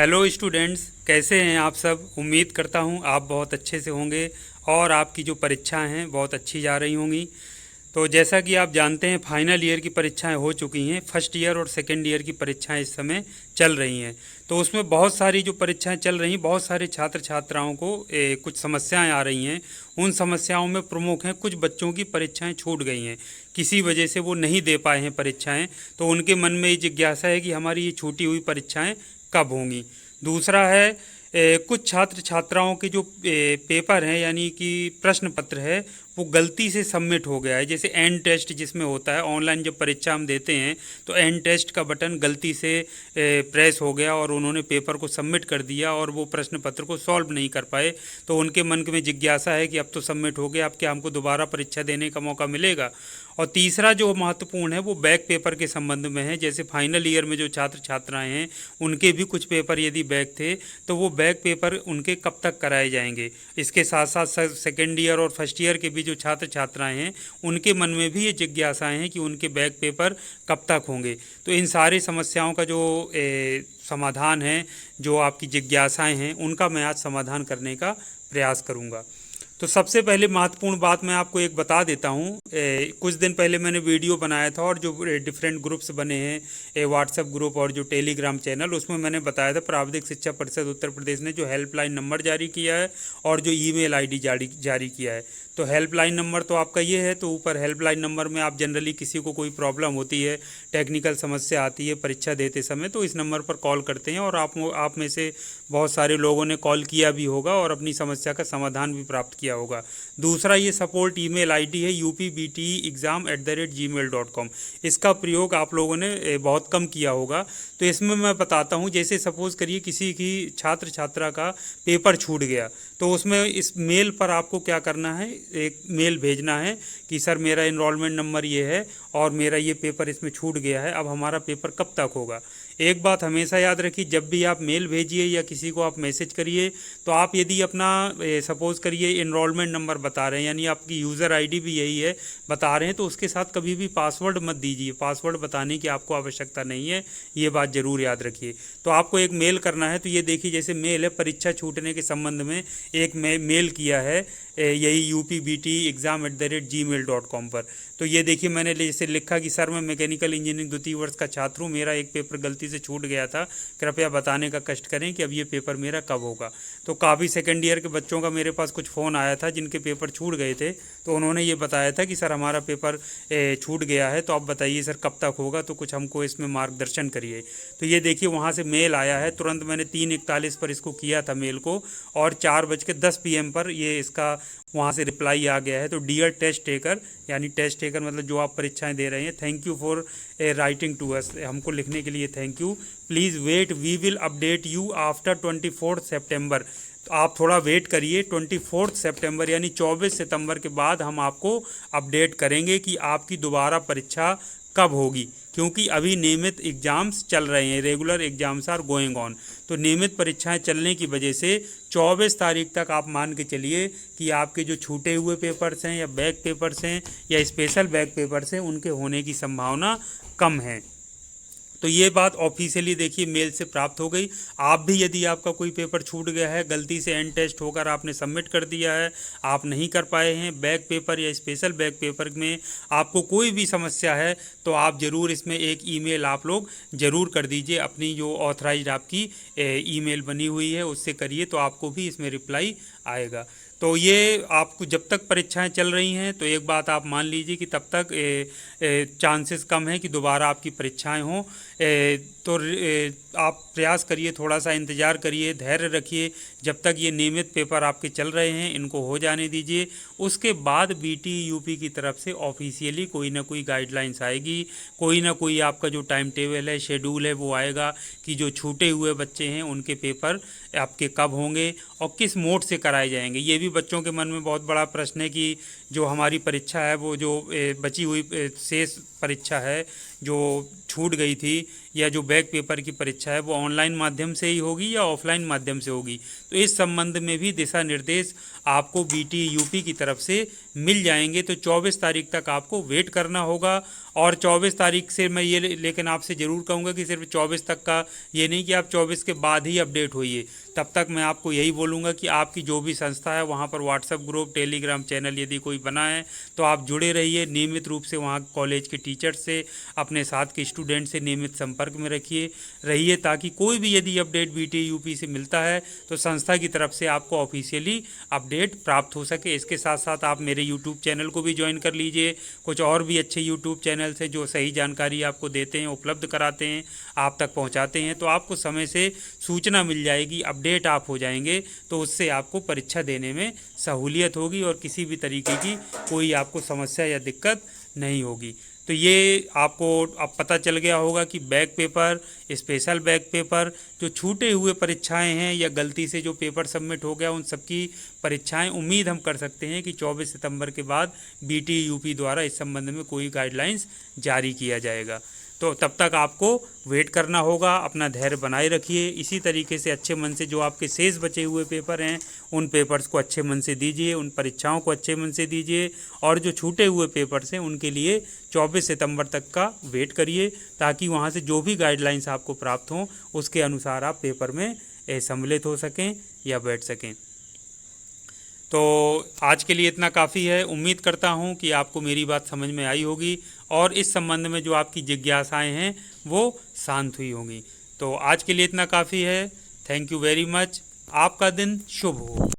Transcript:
Hello students, कैसे हैं आप सब। उम्मीद करता हूं आप बहुत अच्छे से होंगे और आपकी जो परीक्षाएं हैं बहुत अच्छी जा रही होंगी। तो जैसा कि आप जानते हैं फाइनल ईयर की परीक्षाएं हो चुकी हैं। फर्स्ट ईयर और सेकेंड ईयर की परीक्षाएं इस समय चल रही हैं। तो उसमें बहुत सारी जो परीक्षाएं चल रही हैं, बहुत सारे छात्र छात्राओं को कुछ समस्याएं आ रही हैं। उन समस्याओं में प्रमुख हैं कुछ बच्चों की परीक्षाएं छूट गई हैं, किसी वजह से वो नहीं दे पाए हैं परीक्षाएं। तो उनके मन में ये जिज्ञासा है कि हमारी ये छूटी हुई परीक्षाएं कब होंगी। दूसरा है कुछ छात्र छात्राओं के जो पेपर हैं यानी कि प्रश्न पत्र है वो गलती से सबमिट हो गया है। जैसे एंड टेस्ट जिसमें होता है ऑनलाइन जब परीक्षा हम देते हैं तो एंड टेस्ट का बटन गलती से प्रेस हो गया और उन्होंने पेपर को सबमिट कर दिया और वो प्रश्न पत्र को सॉल्व नहीं कर पाए। तो उनके मन में जिज्ञासा है कि अब तो सबमिट हो गया, अब क्या हमको दोबारा परीक्षा देने का मौका मिलेगा। और तीसरा जो महत्वपूर्ण है वो बैक पेपर के संबंध में है। जैसे फाइनल ईयर में जो छात्र छात्राएं हैं उनके भी कुछ पेपर यदि बैक थे तो वो बैक पेपर उनके कब तक कराए जाएंगे। इसके साथ साथ सेकेंड ईयर और फर्स्ट ईयर के भी जो छात्र छात्राएं हैं उनके मन में भी ये जिज्ञासाएं हैं कि उनके बैक पेपर कब तक होंगे। तो इन सारी समस्याओं का जो समाधान है, जो आपकी जिज्ञासाएं हैं, उनका मैं आज समाधान करने का प्रयास करूंगा। तो सबसे पहले महत्वपूर्ण बात मैं आपको एक बता देता हूँ। कुछ दिन पहले मैंने वीडियो बनाया था और जो डिफरेंट ग्रुप्स बने हैं, व्हाट्सएप ग्रुप और जो टेलीग्राम चैनल, उसमें मैंने बताया था प्राविधिक शिक्षा परिषद उत्तर प्रदेश ने जो हेल्पलाइन नंबर जारी किया है और जो ईमेल आईडी जारी किया है। तो हेल्पलाइन नंबर तो आपका ये है। तो ऊपर हेल्पलाइन नंबर में आप जनरली किसी को कोई प्रॉब्लम होती है, टेक्निकल समस्या आती है परीक्षा देते समय, तो इस नंबर पर कॉल करते हैं और आप में से बहुत सारे लोगों ने कॉल किया भी होगा और अपनी समस्या का समाधान भी प्राप्त किया होगा। दूसरा ये सपोर्ट ईमेल आईडी है upbteexam@gmail.com। इसका प्रयोग आप लोगों ने बहुत कम किया होगा। तो इसमें मैं बताता हूँ, जैसे सपोज़ करिए किसी की छात्र छात्रा का पेपर छूट गया तो उसमें इस मेल पर आपको क्या करना है, एक मेल भेजना है कि सर मेरा इनरोलमेंट नंबर ये है और मेरा ये पेपर इसमें छूट गया है, अब हमारा पेपर कब तक होगा। एक बात हमेशा याद रखिए, जब भी आप मेल भेजिए या किसी को आप मैसेज करिए तो आप यदि अपना सपोज़ करिए इनरोलमेंट नंबर बता रहे हैं यानी आपकी यूज़र आईडी भी यही है बता रहे हैं, तो उसके साथ कभी भी पासवर्ड मत दीजिए। पासवर्ड बताने की आपको आवश्यकता नहीं है, ये बात ज़रूर याद रखिए। तो आपको एक मेल करना है। तो ये देखिए जैसे मेल है परीक्षा छूटने के संबंध में एक मेल किया है यही upbteexam@gmail.com पर। तो ये देखिए मैंने जैसे लिखा कि सर मैं मैकेनिकल इंजीनियरिंग द्वितीय वर्ष का छात्र हूँ, मेरा एक पेपर गलती से छूट गया था, कृपया बताने का कष्ट करें कि अब ये पेपर मेरा कब होगा। तो काफ़ी सेकेंड ईयर के बच्चों का मेरे पास कुछ फ़ोन आया था जिनके पेपर छूट गए थे, तो उन्होंने ये बताया था कि सर हमारा पेपर छूट गया है, तो आप बताइए सर कब तक होगा, तो कुछ हमको इसमें मार्गदर्शन करिए। तो ये देखिए वहाँ से मेल आया है, तुरंत मैंने 3:41 पर इसको किया था मेल को और 4:10 PM पर ये इसका वहाँ से रिप्लाई आ गया है। तो डियर टेस्ट टेकर, यानी टेस्ट टेकर मतलब जो आप परीक्षाएं दे रहे हैं, thank you for writing to us, हमको लिखने के लिए thank you. Please wait, we will update you after 24 September. तो आप थोड़ा वेट करिए, 24 सितंबर यानी 24 सितंबर के बाद हम आपको अपडेट करेंगे कि आपकी दोबारा परीक्षा कब होगी, क्योंकि अभी नियमित एग्ज़ाम्स चल रहे हैं, regular exams are going on. तो नियमित परीक्षाएं चलने की वजह से 24 तारीख तक आप मान के चलिए कि आपके जो छूटे हुए पेपर्स हैं या बैक पेपर्स हैं या स्पेशल बैक पेपर्स हैं उनके होने की संभावना कम है। तो ये बात ऑफिशियली देखिए मेल से प्राप्त हो गई। आप भी यदि आपका कोई पेपर छूट गया है, गलती से एंड टेस्ट होकर आपने सबमिट कर दिया है, आप नहीं कर पाए हैं, बैक पेपर या स्पेशल बैक पेपर में आपको कोई भी समस्या है, तो आप ज़रूर इसमें एक ईमेल आप लोग ज़रूर कर दीजिए। अपनी जो ऑथराइज आपकी ईमेल बनी हुई है उससे करिए, तो आपको भी इसमें रिप्लाई आएगा। तो ये आपको जब तक परीक्षाएं चल रही हैं तो एक बात आप मान लीजिए कि तब तक चांसेस कम है कि दोबारा आपकी परीक्षाएं हों। तो आप प्रयास करिए, थोड़ा सा इंतज़ार करिए, धैर्य रखिए, जब तक ये नियमित पेपर आपके चल रहे हैं इनको हो जाने दीजिए। उसके बाद बीटी यूपी की तरफ से ऑफिशियली कोई ना कोई गाइडलाइंस आएगी, कोई ना कोई आपका जो टाइम टेबल है, शेड्यूल है वो आएगा कि जो छूटे हुए बच्चे हैं उनके पेपर आपके कब होंगे और किस मोड से कराए जाएंगे। ये भी बच्चों के मन में बहुत बड़ा प्रश्न है कि जो हमारी परीक्षा है वो जो बची हुई शेष परीक्षा है जो छूट गई थी या जो बैक पेपर की परीक्षा है वो ऑनलाइन माध्यम से ही होगी या ऑफलाइन माध्यम से होगी। तो इस संबंध में भी दिशा निर्देश आपको बीटी यूपी की तरफ से मिल जाएंगे। तो 24 तारीख तक आपको वेट करना होगा। और 24 तारीख से मैं ये लेकिन आपसे ज़रूर कहूँगा कि सिर्फ 24 तक का ये नहीं कि आप 24 के बाद ही अपडेट होइए। तब तक मैं आपको यही बोलूँगा कि आपकी जो भी संस्था है वहाँ पर व्हाट्सएप ग्रुप, टेलीग्राम चैनल यदि कोई बना है तो आप जुड़े रहिए। नियमित रूप से वहाँ कॉलेज के टीचर से, अपने साथ के स्टूडेंट से नियमित संपर्क में रहिए ताकि कोई भी यदि अपडेट बीटी यूपी से मिलता है तो संस्था की तरफ से आपको ऑफिशियली अपडेट प्राप्त हो सके। इसके साथ साथ आप मेरे यूट्यूब चैनल को भी ज्वाइन कर लीजिए। कुछ और भी अच्छे यूट्यूब चैनल से जो सही जानकारी आपको देते हैं, उपलब्ध कराते हैं, आप तक पहुंचाते हैं, तो आपको समय से सूचना मिल जाएगी, अपडेट आप हो जाएंगे। तो उससे आपको परीक्षा देने में सहूलियत होगी और किसी भी तरीके की कोई आपको समस्या या दिक्कत नहीं होगी। तो ये आपको अब पता चल गया होगा कि back paper, special back paper, जो छूटे हुए परीक्षाएं हैं या गलती से जो पेपर सबमिट हो गया उन सबकी परीक्षाएं उम्मीद हम कर सकते हैं कि 24 सितंबर के बाद बीटी यूपी द्वारा इस संबंध में कोई गाइडलाइंस जारी किया जाएगा। तो तब तक आपको वेट करना होगा। अपना धैर्य बनाए रखिए। इसी तरीके से अच्छे मन से जो आपके शेष बचे हुए पेपर हैं उन पेपर्स को अच्छे मन से दीजिए, उन परीक्षाओं को अच्छे मन से दीजिए। और जो छूटे हुए पेपर्स हैं उनके लिए 24 सितंबर तक का वेट करिए ताकि वहाँ से जो भी गाइडलाइंस आपको प्राप्त हों उसके अनुसार आप पेपर में सम्मिलित हो सकें या बैठ सकें। तो आज के लिए इतना काफ़ी है। उम्मीद करता हूँ कि आपको मेरी बात समझ में आई होगी और इस संबंध में जो आपकी जिज्ञासाएं हैं वो शांत हुई होंगी। तो आज के लिए इतना काफ़ी है। Thank you very much. आपका दिन शुभ हो।